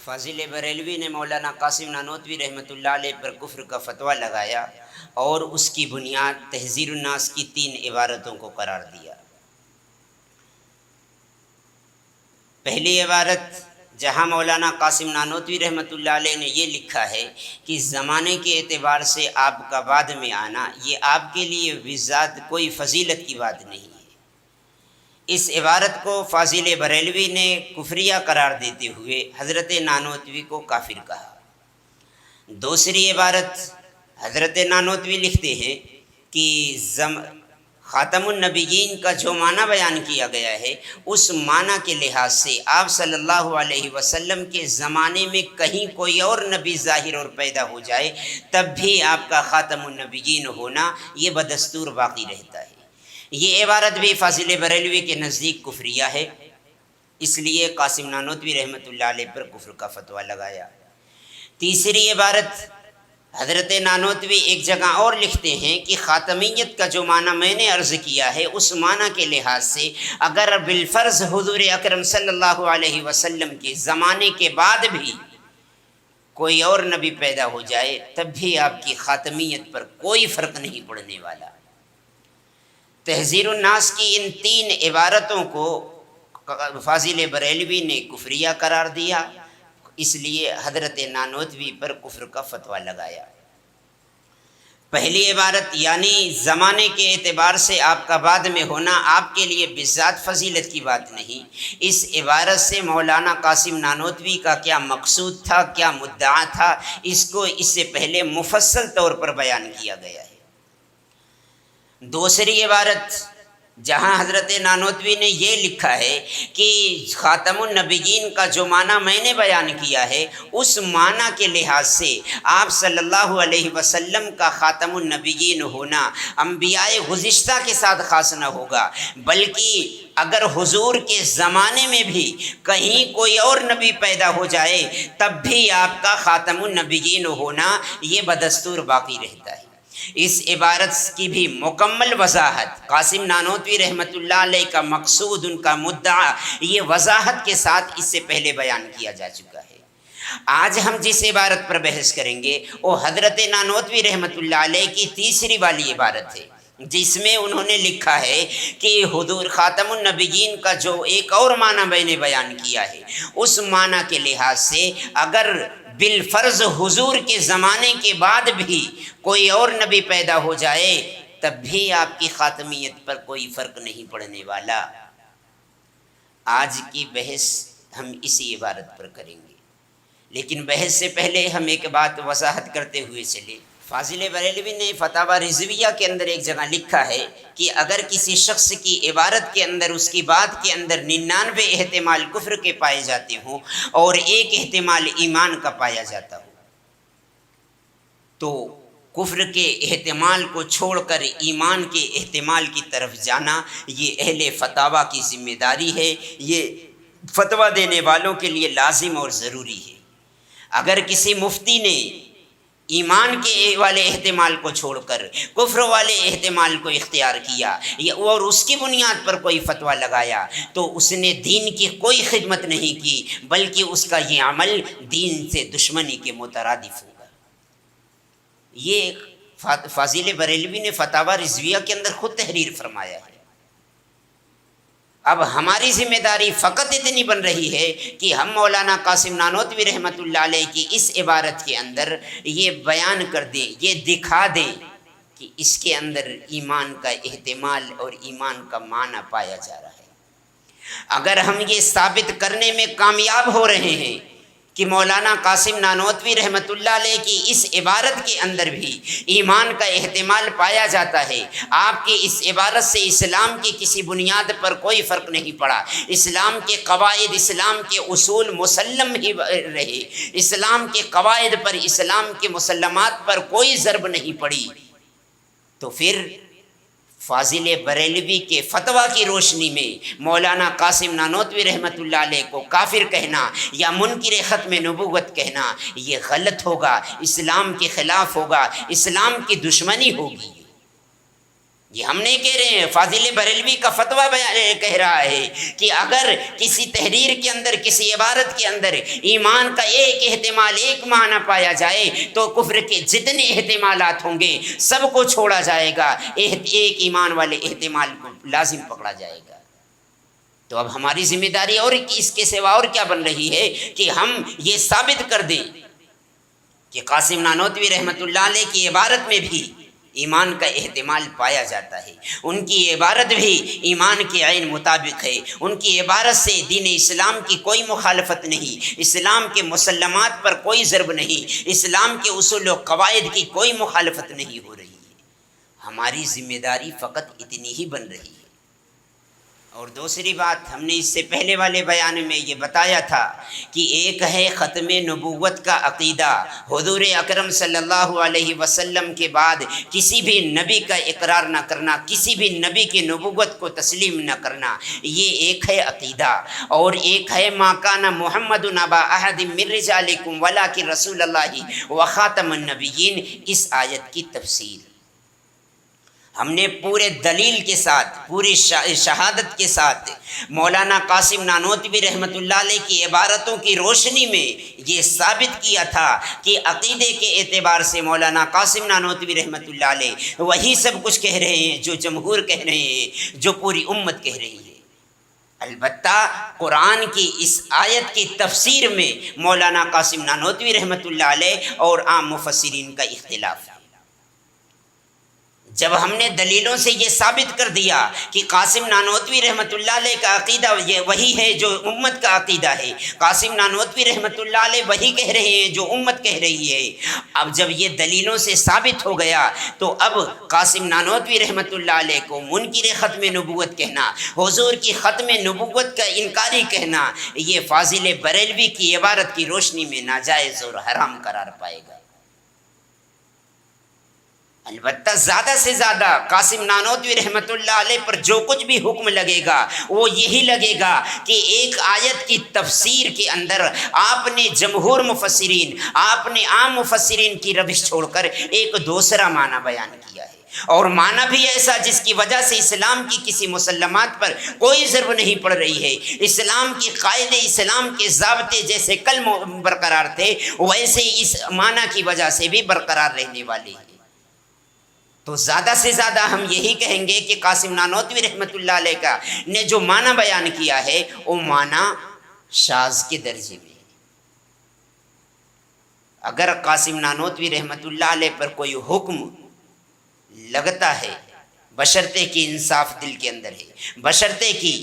فاضل بریلوی نے مولانا قاسم نانوتوی رحمۃ اللہ علیہ پر کفر کا فتویٰ لگایا اور اس کی بنیاد تحذیر الناس کی 3 عبارتوں کو قرار دیا۔ پہلی عبارت جہاں مولانا قاسم نانوتوی رحمۃ اللہ علیہ نے یہ لکھا ہے کہ زمانے کے اعتبار سے آپ کا بعد میں آنا یہ آپ کے لیے بذات کوئی فضیلت کی بات نہیں ہے، اس عبارت کو فاضل بریلوی نے کفریہ قرار دیتے ہوئے حضرت نانوتوی کو کافر کہا۔ دوسری عبارت حضرت نانوتوی لکھتے ہیں کہ خاتم النبیین کا جو معنی بیان کیا گیا ہے اس معنی کے لحاظ سے آپ صلی اللہ علیہ وسلم کے زمانے میں کہیں کوئی اور نبی ظاہر اور پیدا ہو جائے تب بھی آپ کا خاتم النبیین ہونا یہ بدستور باقی رہتا ہے۔ یہ عبارت بھی فاضل بریلوی کے نزدیک کفریہ ہے، اس لیے قاسم نانوتوی رحمۃ اللہ علیہ پر کفر کا فتویٰ لگایا۔ تیسری عبارت حضرت نانوتوی ایک جگہ اور لکھتے ہیں کہ خاتمیت کا جو معنی میں نے عرض کیا ہے اس معنی کے لحاظ سے اگر بالفرض حضور اکرم صلی اللہ علیہ وسلم کے زمانے کے بعد بھی کوئی اور نبی پیدا ہو جائے تب بھی آپ کی خاتمیت پر کوئی فرق نہیں پڑنے والا۔ تحذیر الناس کی ان 3 عبارتوں کو فاضل بریلوی نے کفریہ قرار دیا، اس لیے حضرت نانوتوی پر کفر کا فتویٰ لگایا۔ پہلی عبارت یعنی زمانے کے اعتبار سے آپ کا بعد میں ہونا آپ کے لیے بذات فضیلت کی بات نہیں، اس عبارت سے مولانا قاسم نانوتوی کا کیا مقصود تھا، کیا مدعا تھا، اس کو اس سے پہلے مفصل طور پر بیان کیا گیا ہے۔ دوسری عبارت جہاں حضرت نانوتوی نے یہ لکھا ہے کہ خاتم النبیین کا جو معنی میں نے بیان کیا ہے اس معنی کے لحاظ سے آپ صلی اللہ علیہ وسلم کا خاتم النبیین ہونا انبیاء گزشتہ کے ساتھ خاص نہ ہوگا، بلکہ اگر حضور کے زمانے میں بھی کہیں کوئی اور نبی پیدا ہو جائے تب بھی آپ کا خاتم النبیین ہونا یہ بدستور باقی رہتا ہے۔ اس عبارت کی بھی مکمل وضاحت قاسم نانوتوی رحمۃ اللہ علیہ کا مقصود، ان کا مدعا، یہ وضاحت کے ساتھ اس سے پہلے بیان کیا جا چکا ہے۔ آج ہم جس عبارت پر بحث کریں گے وہ حضرت نانوتوی رحمۃ اللہ علیہ کی تیسری والی عبارت ہے، جس میں انہوں نے لکھا ہے کہ حضور خاتم النبیین کا جو ایک اور معنی میں نے بیان کیا ہے اس معنی کے لحاظ سے اگر بالفرض حضور کے زمانے کے بعد بھی کوئی اور نبی پیدا ہو جائے تب بھی آپ کی خاتمیت پر کوئی فرق نہیں پڑنے والا۔ آج کی بحث ہم اسی عبارت پر کریں گے، لیکن بحث سے پہلے ہم ایک بات وضاحت کرتے ہوئے چلے۔ فاضل بریلوی نے فتاوی رضویہ کے اندر ایک جگہ لکھا ہے کہ اگر کسی شخص کی عبارت کے اندر اس کی بات کے اندر 99 احتمال کفر کے پائے جاتے ہوں اور 1 احتمال ایمان کا پایا جاتا ہو تو کفر کے احتمال کو چھوڑ کر ایمان کے احتمال کی طرف جانا یہ اہل فتاوی کی ذمہ داری ہے، یہ فتویٰ دینے والوں کے لیے لازم اور ضروری ہے۔ اگر کسی مفتی نے ایمان کے والے احتمال کو چھوڑ کر کفر والے احتمال کو اختیار کیا اور اس کی بنیاد پر کوئی فتویٰ لگایا تو اس نے دین کی کوئی خدمت نہیں کی، بلکہ اس کا یہ عمل دین سے دشمنی کے مترادف ہوگا۔ یہ فاضل بریلوی نے فتاوی رضویہ کے اندر خود تحریر فرمایا ہے۔ اب ہماری ذمہ داری فقط اتنی بن رہی ہے کہ ہم مولانا قاسم نانوتوی رحمۃ اللہ علیہ کی اس عبارت کے اندر یہ بیان کر دیں، یہ دکھا دیں کہ اس کے اندر ایمان کا احتمال اور ایمان کا معنی پایا جا رہا ہے۔ اگر ہم یہ ثابت کرنے میں کامیاب ہو رہے ہیں کہ مولانا قاسم نانوتوی رحمۃ اللہ علیہ کی اس عبارت کے اندر بھی ایمان کا احتمال پایا جاتا ہے، آپ کی اس عبارت سے اسلام کی کسی بنیاد پر کوئی فرق نہیں پڑا، اسلام کے قواعد، اسلام کے اصول مسلم ہی رہے، اسلام کے قواعد پر، اسلام کے مسلمات پر کوئی ضرب نہیں پڑی، تو پھر فاضل بریلوی کے فتویٰ کی روشنی میں مولانا قاسم نانوتوی رحمۃ اللہ علیہ کو کافر کہنا یا منکر ختم نبوت کہنا یہ غلط ہوگا، اسلام کے خلاف ہوگا، اسلام کی دشمنی ہوگی۔ یہ ہم نہیں کہہ رہے ہیں، فاضل بریلوی کا فتویٰ کہہ رہا ہے کہ اگر کسی تحریر کے اندر، کسی عبارت کے اندر ایمان کا ایک احتمال، ایک معنی پایا جائے تو کفر کے جتنے احتمالات ہوں گے سب کو چھوڑا جائے گا، ایک ایمان والے احتمال کو لازم پکڑا جائے گا۔ تو اب ہماری ذمہ داری اور اس کے سوا اور کیا بن رہی ہے کہ ہم یہ ثابت کر دیں کہ قاسم نانوتوی رحمۃ اللہ علیہ کی عبارت میں بھی ایمان کا احتمال پایا جاتا ہے، ان کی عبارت بھی ایمان کے عین مطابق ہے، ان کی عبارت سے دین اسلام کی کوئی مخالفت نہیں، اسلام کے مسلمات پر کوئی ضرب نہیں، اسلام کے اصول و قواعد کی کوئی مخالفت نہیں ہو رہی ہے۔ ہماری ذمہ داری فقط اتنی ہی بن رہی ہے۔ اور دوسری بات، ہم نے اس سے پہلے والے بیان میں یہ بتایا تھا کہ ایک ہے ختم نبوت کا عقیدہ، حضور اکرم صلی اللہ علیہ وسلم کے بعد کسی بھی نبی کا اقرار نہ کرنا، کسی بھی نبی کی نبوت کو تسلیم نہ کرنا، یہ ایک ہے عقیدہ۔ اور ایک ہے ما کان محمد ابا احد من رجالکم ولکن رسول اللہ وخاتم النبیین، اس آیت کی تفسیر ہم نے پورے دلیل کے ساتھ، پوری شہادت کے ساتھ مولانا قاسم نانوتوی رحمۃ اللہ علیہ کی عبارتوں کی روشنی میں یہ ثابت کیا تھا کہ عقیدے کے اعتبار سے مولانا قاسم نانوتوی رحمۃ اللہ علیہ وہی سب کچھ کہہ رہے ہیں جو جمہور کہہ رہے ہیں، جو پوری امت کہہ رہی ہے۔ البتہ قرآن کی اس آیت کی تفسیر میں مولانا قاسم نانوتوی رحمۃ اللہ علیہ اور عام مفسرین کا اختلاف ہے۔ جب ہم نے دلیلوں سے یہ ثابت کر دیا کہ قاسم نانوتوی رحمۃ اللہ علیہ کا عقیدہ یہ وہی ہے جو امت کا عقیدہ ہے، قاسم نانوتوی رحمۃ اللہ علیہ وہی کہہ رہے ہیں جو امت کہہ رہی ہے، اب جب یہ دلیلوں سے ثابت ہو گیا تو اب قاسم نانوتوی رحمۃ اللہ علیہ کو منکر ختم نبوت کہنا، حضور کی ختم نبوت کا انکاری کہنا، یہ فاضل بریلوی کی عبارت کی روشنی میں ناجائز اور حرام قرار پائے گا۔ البتہ زیادہ سے زیادہ قاسم نانوتوی رحمۃ اللہ علیہ پر جو کچھ بھی حکم لگے گا وہ یہی لگے گا کہ ایک آیت کی تفسیر کے اندر آپ نے جمہور مفسرین، آپ نے عام مفسرین کی روش چھوڑ کر ایک دوسرا معنی بیان کیا ہے، اور معنی بھی ایسا جس کی وجہ سے اسلام کی کسی مسلمات پر کوئی ضرب نہیں پڑ رہی ہے، اسلام کی قاعدے، اسلام کے ضابطے جیسے کل برقرار تھے ویسے اس معنی کی وجہ سے بھی برقرار رہنے والے ہیں۔ تو زیادہ سے زیادہ ہم یہی کہیں گے کہ قاسم نانوتوی رحمۃ اللہ علیہ کا نے جو معنی بیان کیا ہے وہ معنی شاذ کے درجے میں ہے۔ اگر قاسم نانوتوی رحمۃ اللہ علیہ پر کوئی حکم لگتا ہے بشرطے کی انصاف دل کے اندر ہے، بشرطے کی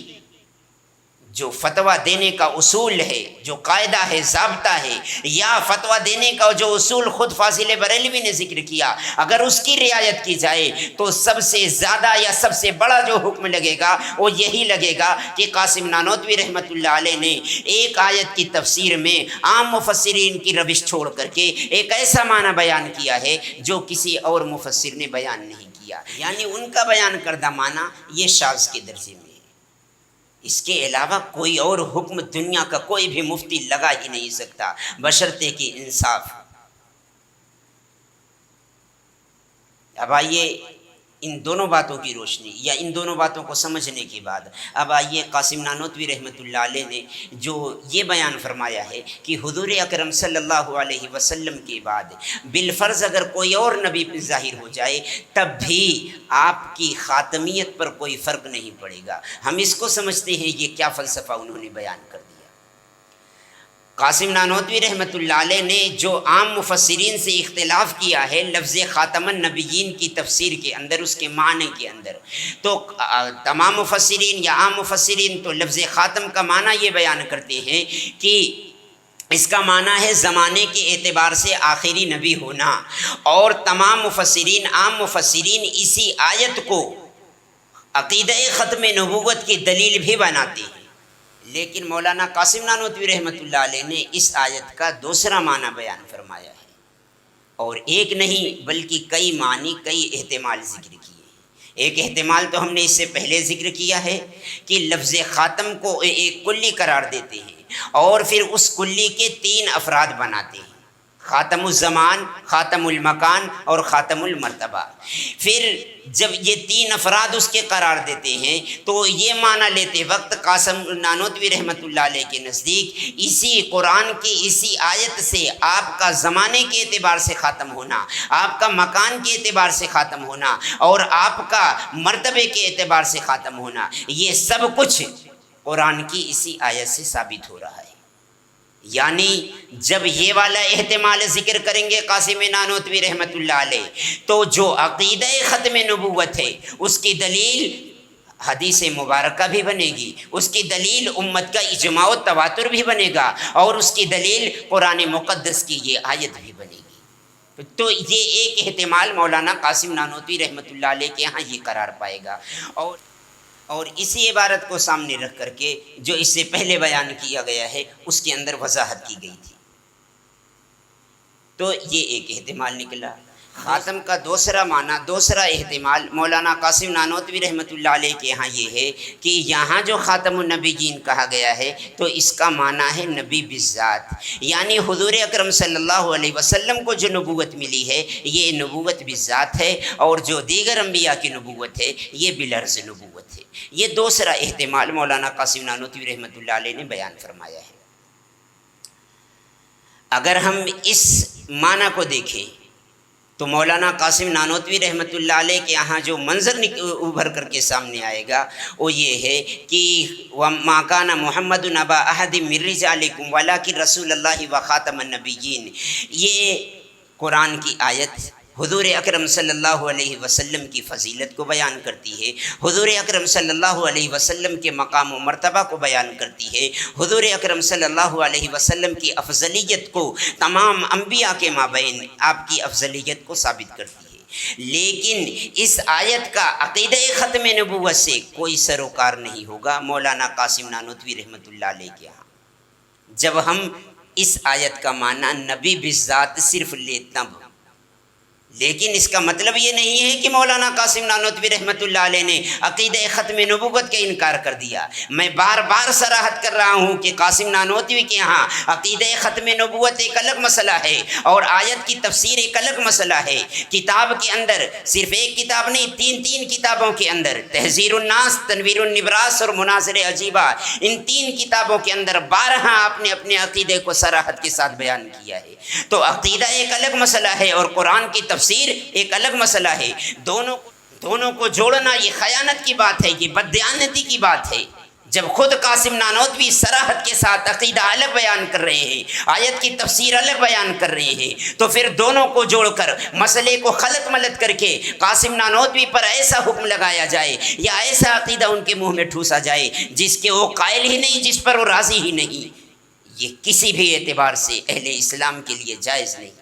جو فتویٰ دینے کا اصول ہے، جو قاعدہ ہے، ضابطہ ہے، یا فتویٰ دینے کا جو اصول خود فاضل بریلوی نے ذکر کیا، اگر اس کی رعایت کی جائے تو سب سے زیادہ یا سب سے بڑا جو حکم لگے گا وہ یہی لگے گا کہ قاسم نانوتوی رحمۃ اللہ علیہ نے ایک آیت کی تفسیر میں عام مفسرین کی روش چھوڑ کر کے ایک ایسا معنی بیان کیا ہے جو کسی اور مفسر نے بیان نہیں کیا، یعنی ان کا بیان کردہ معنی یہ شاذ کے درجے میں۔ اس کے علاوہ کوئی اور حکم دنیا کا کوئی بھی مفتی لگا ہی نہیں سکتا بشرطے کی انصاف۔ اب آئیے ان دونوں باتوں کی روشنی یا ان دونوں باتوں کو سمجھنے کے بعد اب آئیے قاسم نانوتوی رحمۃ اللہ علیہ نے جو یہ بیان فرمایا ہے کہ حضور اکرم صلی اللہ علیہ وسلم کے بعد بالفرض اگر کوئی اور نبی ظاہر ہو جائے تب بھی آپ کی خاتمیت پر کوئی فرق نہیں پڑے گا۔ ہم اس کو سمجھتے ہیں یہ کیا فلسفہ انہوں نے بیان کر دیا۔ قاسم نانوتوی رحمۃ اللہ علیہ نے جو عام مفسرین سے اختلاف کیا ہے لفظ خاتم النبیین کی تفسیر کے اندر، اس کے معنی کے اندر، تو تمام مفسرین یا عام مفسرین تو لفظ خاتم کا معنی یہ بیان کرتے ہیں کہ اس کا معنی ہے زمانے کے اعتبار سے آخری نبی ہونا، اور تمام مفسرین، عام مفسرین اسی آیت کو عقیدہ ختم نبوت کی دلیل بھی بناتے ہیں۔ لیکن مولانا قاسم نانوتوی رحمۃ اللہ علیہ نے اس آیت کا دوسرا معنی بیان فرمایا ہے، اور ایک نہیں بلکہ کئی معنی، کئی احتمال ذکر کیے ہیں۔ ایک احتمال تو ہم نے اس سے پہلے ذکر کیا ہے کہ لفظ خاتم کو ایک کلی قرار دیتے ہیں اور پھر اس کلی کے 3 افراد بناتے ہیں۔ خاتم الزمان، خاتم المکان اور خاتم المرتبہ۔ پھر جب یہ تین افراد اس کے قرار دیتے ہیں تو یہ معنی لیتے وقت قاسم نانوتوی رحمۃ اللہ علیہ کے نزدیک اسی قرآن کی اسی آیت سے آپ کا زمانے کے اعتبار سے ختم ہونا، آپ کا مکان کے اعتبار سے ختم ہونا اور آپ کا مرتبے کے اعتبار سے ختم ہونا، یہ سب کچھ قرآن کی اسی آیت سے ثابت ہو رہا ہے۔ یعنی جب یہ والا احتمال ذکر کریں گے قاسم نانوتوی رحمۃ اللہ علیہ تو جو عقیدہ ختم نبوت ہے اس کی دلیل حدیث مبارکہ بھی بنے گی، اس کی دلیل امت کا اجماع و تواتر بھی بنے گا اور اس کی دلیل قرآن مقدس کی یہ آیت بھی بنے گی۔ تو یہ ایک احتمال مولانا قاسم نانوتوی رحمۃ اللہ علیہ کے ہاں یہ قرار پائے گا، اور اسی عبارت کو سامنے رکھ کر کے جو اس سے پہلے بیان کیا گیا ہے اس کے اندر وضاحت کی گئی تھی۔ تو یہ ایک احتمال نکلا۔ خاتم کا دوسرا معنی، دوسرا احتمال مولانا قاسم نانوتوی رحمۃ اللہ علیہ کے یہاں یہ ہے کہ یہاں جو خاتم النبیین کہا گیا ہے تو اس کا معنی ہے نبی بالذات، یعنی حضور اکرم صلی اللہ علیہ وسلم کو جو نبوت ملی ہے یہ نبوت بالذات ہے، اور جو دیگر انبیاء کی نبوت ہے یہ بالعرض نبوت ہے۔ یہ دوسرا احتمال مولانا قاسم نانوتوی رحمۃ اللہ علیہ نے بیان فرمایا ہے۔ اگر ہم اس معنی کو دیکھیں تو مولانا قاسم نانوتوی رحمۃ اللہ علیہ کے یہاں جو منظر ابھر کر کے سامنے آئے گا وہ یہ ہے کہ وَمَا كَانَ مُحَمَّدٌ أَبَا أَحَدٍ مِّن رِّجَالِكُمْ وَلَٰكِن رَّسُولَ اللَّهِ وَخَاتَمَ النَّبِيِّينَ۔ یہ قرآن کی آیت حضور اکرم صلی اللہ علیہ وسلم کی فضیلت کو بیان کرتی ہے، حضور اکرم صلی اللہ علیہ وسلم کے مقام و مرتبہ کو بیان کرتی ہے، حضور اکرم صلی اللہ علیہ وسلم کی افضلیت کو تمام انبیاء کے مابین آپ کی افضلیت کو ثابت کرتی ہے۔ لیکن اس آیت کا عقیدہ ختم نبوت سے کوئی سروکار نہیں ہوگا مولانا قاسم نانوتوی رحمۃ اللہ علیہ کے یہاں۔ جب ہم اس آیت کا معنی نبی بالذات صرف لیتا ہوں، لیکن اس کا مطلب یہ نہیں ہے کہ مولانا قاسم نانوتوی رحمۃ اللہ علیہ نے عقیدہ ختم نبوت کا انکار کر دیا۔ میں بار بار صراحت کر رہا ہوں کہ قاسم نانوتوی کے یہاں عقیدہ ختم نبوت ایک الگ مسئلہ ہے اور آیت کی تفسیر ایک الگ مسئلہ ہے۔ کتاب کے اندر صرف ایک کتاب نہیں، تین کتابوں کے اندر تحذیر الناس، تنویر النبراس اور مناظر عجیبہ، ان تین کتابوں کے اندر 12 آپ نے اپنے عقیدے کو صراحت کے ساتھ بیان کیا ہے۔ تو عقیدہ ایک الگ مسئلہ ہے اور قرآن کی تفسیر ایک الگ مسئلہ ہے۔ دونوں کو جوڑنا یہ خیانت کی بات ہے، یہ بددیانتی کی بات ہے۔ جب خود قاسم نانوتوی صراحت کے ساتھ عقیدہ الگ بیان کر رہے ہیں، آیت کی تفسیر الگ بیان کر رہے ہیں، تو پھر دونوں کو جوڑ کر مسئلے کو خلط ملط کر کے قاسم نانوتوی پر ایسا حکم لگایا جائے یا ایسا عقیدہ ان کے منہ میں ٹھوسا جائے جس کے وہ قائل ہی نہیں، جس پر وہ راضی ہی نہیں، یہ کسی بھی اعتبار سے اہل اسلام کے لیے جائز نہیں۔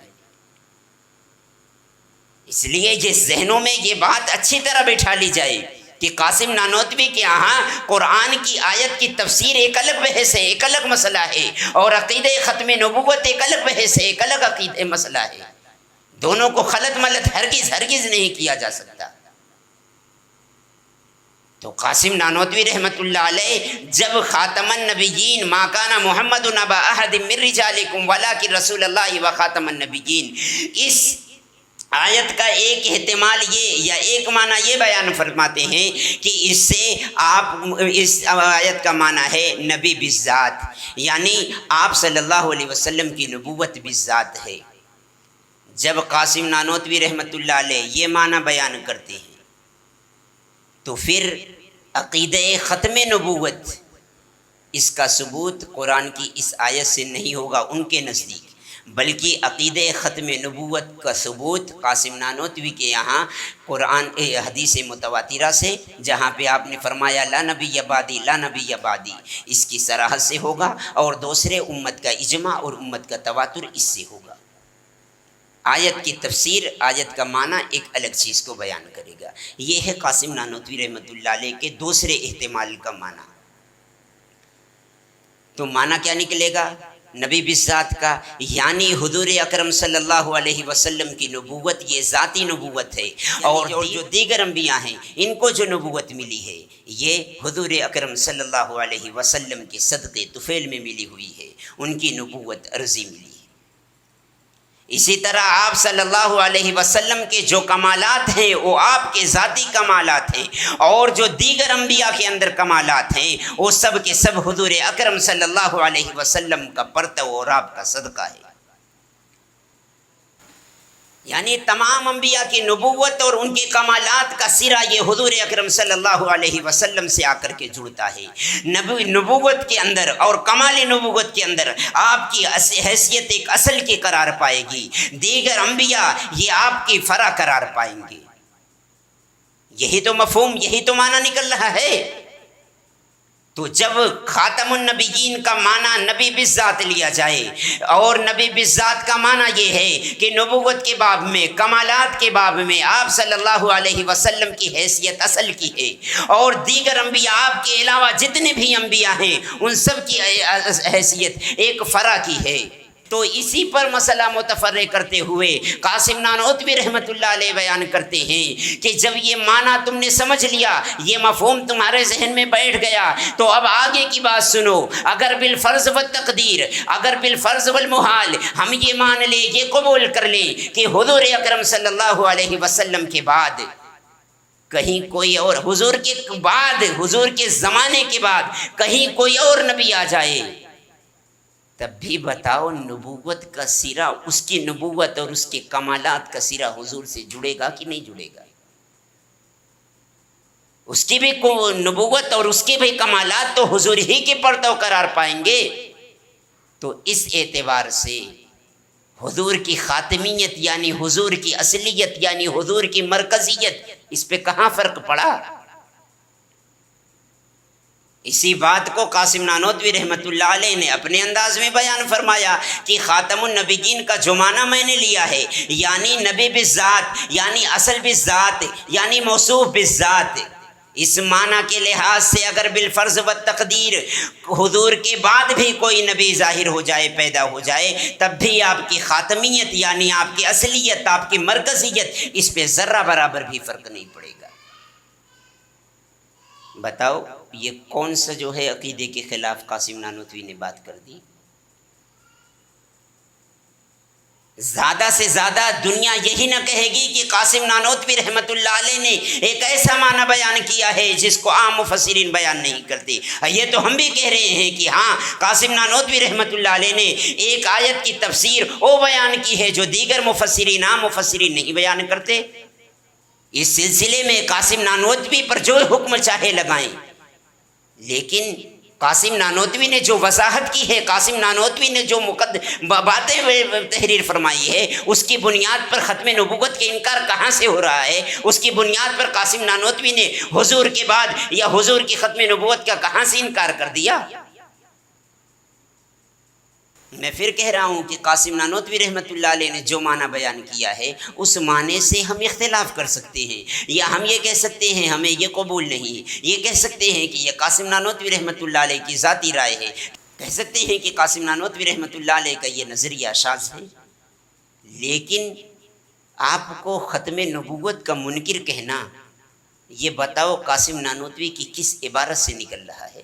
اس لیے یہ ذہنوں میں یہ بات اچھی طرح بٹھا لی جائے کہ قاسم نانوتوی کے یہاں قرآن کی آیت کی تفسیر ایک الگ بحث ہے، ایک الگ مسئلہ ہے، اور عقیدہ ختم نبوت ایک الگ بحث ہے، ایک الگ عقیدہ مسئلہ ہے۔ دونوں کو خلط ملط ہرگز نہیں کیا جا سکتا۔ تو قاسم نانوتوی رحمۃ اللہ علیہ جب خاتم النبیین ما کان محمد ابا احد من رجالکم ولکن رسول اللہ وخاتم النبیین، اس آیت کا ایک احتمال یہ یا ایک معنی یہ بیان فرماتے ہیں کہ اس سے آپ اس آیت کا معنی ہے نبی بالذات، یعنی آپ صلی اللہ علیہ وسلم کی نبوت بالذات ہے۔ جب قاسم نانوتوی رحمۃ اللہ علیہ یہ معنی بیان کرتے ہیں تو پھر عقیدہ ختم نبوت اس کا ثبوت قرآن کی اس آیت سے نہیں ہوگا ان کے نزدیک، بلکہ عقیدہ ختم نبوت کا ثبوت قاسم نانوتوی کے یہاں قرآن حدیث متواترہ سے، جہاں پہ آپ نے فرمایا لا نبی بعدی لا نبی بعدی، اس کی صراحت سے ہوگا، اور دوسرے امت کا اجماع اور امت کا تواتر اس سے ہوگا۔ آیت کی تفسیر، آیت کا معنی ایک الگ چیز کو بیان کرے گا۔ یہ ہے قاسم نانوتوی رحمۃ اللہ علیہ کے دوسرے احتمال کا معنی۔ تو معنی کیا نکلے گا نبی بالذات کا؟ یعنی حضور اکرم صلی اللہ علیہ وسلم کی نبوت یہ ذاتی نبوت ہے، اور جو دیگر انبیاء ہیں ان کو جو نبوت ملی ہے یہ حضور اکرم صلی اللہ علیہ وسلم کے صدقے طفیل میں ملی ہوئی ہے، ان کی نبوت عرضی ملی ہے۔ اسی طرح آپ صلی اللہ علیہ وسلم کے جو کمالات ہیں وہ آپ کے ذاتی کمالات ہیں، اور جو دیگر انبیاء کے اندر کمالات ہیں وہ سب کے سب حضور اکرم صلی اللہ علیہ وسلم کا پرتو اور آپ کا صدقہ ہے۔ یعنی تمام انبیاء کی نبوت اور ان کے کمالات کا سرا یہ حضور اکرم صلی اللہ علیہ وسلم سے آ کر کے جڑتا ہے۔ نبوت کے اندر اور کمال نبوت کے اندر آپ کی حیثیت ایک اصل کی قرار پائے گی، دیگر انبیاء یہ آپ کی فرع قرار پائیں گے۔ یہی تو مفہوم، یہی تو معنی نکل رہا ہے۔ تو جب خاتم النبیین کا معنی نبی بالذات لیا جائے، اور نبی بالذات کا معنی یہ ہے کہ نبوت کے باب میں، کمالات کے باب میں آپ صلی اللہ علیہ وسلم کی حیثیت اصل کی ہے، اور دیگر انبیاء آپ کے علاوہ جتنے بھی انبیاء ہیں ان سب کی حیثیت ایک فرع کی ہے۔ تو اسی پر مسئلہ متفرع کرتے ہوئے قاسم نانوتوی رحمۃ اللہ علیہ بیان کرتے ہیں کہ جب یہ معنی تم نے سمجھ لیا، یہ مفہوم تمہارے ذہن میں بیٹھ گیا، تو اب آگے کی بات سنو۔ اگر بالفرض و تقدیر، اگر بالفرض والمحال ہم یہ مان لیں، یہ قبول کر لیں کہ حضور اکرم صلی اللہ علیہ وسلم کے بعد کہیں کوئی اور، حضور کے بعد، حضور کے زمانے کے بعد کہیں کوئی اور نبی آ جائے، تب بھی بتاؤ نبوت کا سرا، اس کی نبوت اور اس کے کمالات کا سرا حضور سے جڑے گا کہ نہیں جڑے گا؟ اس کی بھی نبوت اور اس کے بھی کمالات تو حضور ہی کے پرتو قرار پائیں گے۔ تو اس اعتبار سے حضور کی خاتمیت یعنی حضور کی اصلیت یعنی حضور کی مرکزیت، اس پہ کہاں فرق پڑا؟ اسی بات کو قاسم نانوتوی رحمۃ اللہ علیہ نے اپنے انداز میں بیان فرمایا کہ خاتم النبیین کا جو معنی میں نے لیا ہے، یعنی نبی بالذات، یعنی اصل بالذات، یعنی موصوف بالذات، اس معنی کے لحاظ سے اگر بالفرض و تقدیر حضور کے بعد بھی کوئی نبی ظاہر ہو جائے، پیدا ہو جائے، تب بھی آپ کی خاتمیت یعنی آپ کی اصلیت، آپ کی مرکزیت، اس پہ ذرہ برابر بھی فرق نہیں پڑے گا۔ بتاؤ یہ کون سا جو ہے عقیدے کے خلاف قاسم نانوتوی نے بات کر دی؟ زیادہ سے زیادہ دنیا یہی نہ کہے گی کہ قاسم نانوتوی رحمۃ اللہ علیہ نے ایک ایسا معنی بیان کیا ہے جس کو عام مفسرین بیان نہیں کرتے۔ یہ تو ہم بھی کہہ رہے ہیں کہ ہاں قاسم نانوتوی رحمۃ اللہ علیہ نے ایک آیت کی تفسیر وہ بیان کی ہے جو دیگر مفسرین، عام مفسرین نہیں بیان کرتے۔ اس سلسلے میں قاسم نانوتوی پر جو حکم چاہے لگائیں، لیکن قاسم نانوتوی نے جو وضاحت کی ہے، قاسم نانوتوی نے جو باتیں تحریر فرمائی ہے، اس کی بنیاد پر ختم نبوت کے انکار کہاں سے ہو رہا ہے؟ اس کی بنیاد پر قاسم نانوتوی نے حضور کے بعد یا حضور کی ختم نبوت کا کہاں سے انکار کر دیا؟ میں پھر کہہ رہا ہوں کہ قاسم نانوتوی رحمۃ اللہ علیہ نے جو معنی بیان کیا ہے اس معنی سے ہم اختلاف کر سکتے ہیں، یا ہم یہ کہہ سکتے ہیں ہمیں یہ قبول نہیں، یہ کہہ سکتے ہیں کہ یہ قاسم نانوتوی رحمۃ اللہ علیہ کی ذاتی رائے ہے، کہہ سکتے ہیں کہ قاسم نانوتوی رحمۃ اللہ علیہ کا یہ نظریہ شاذ ہے، لیکن آپ کو ختم نبوت کا منکر کہنا، یہ بتاؤ قاسم نانوتوی کی کس عبارت سے نکل رہا ہے؟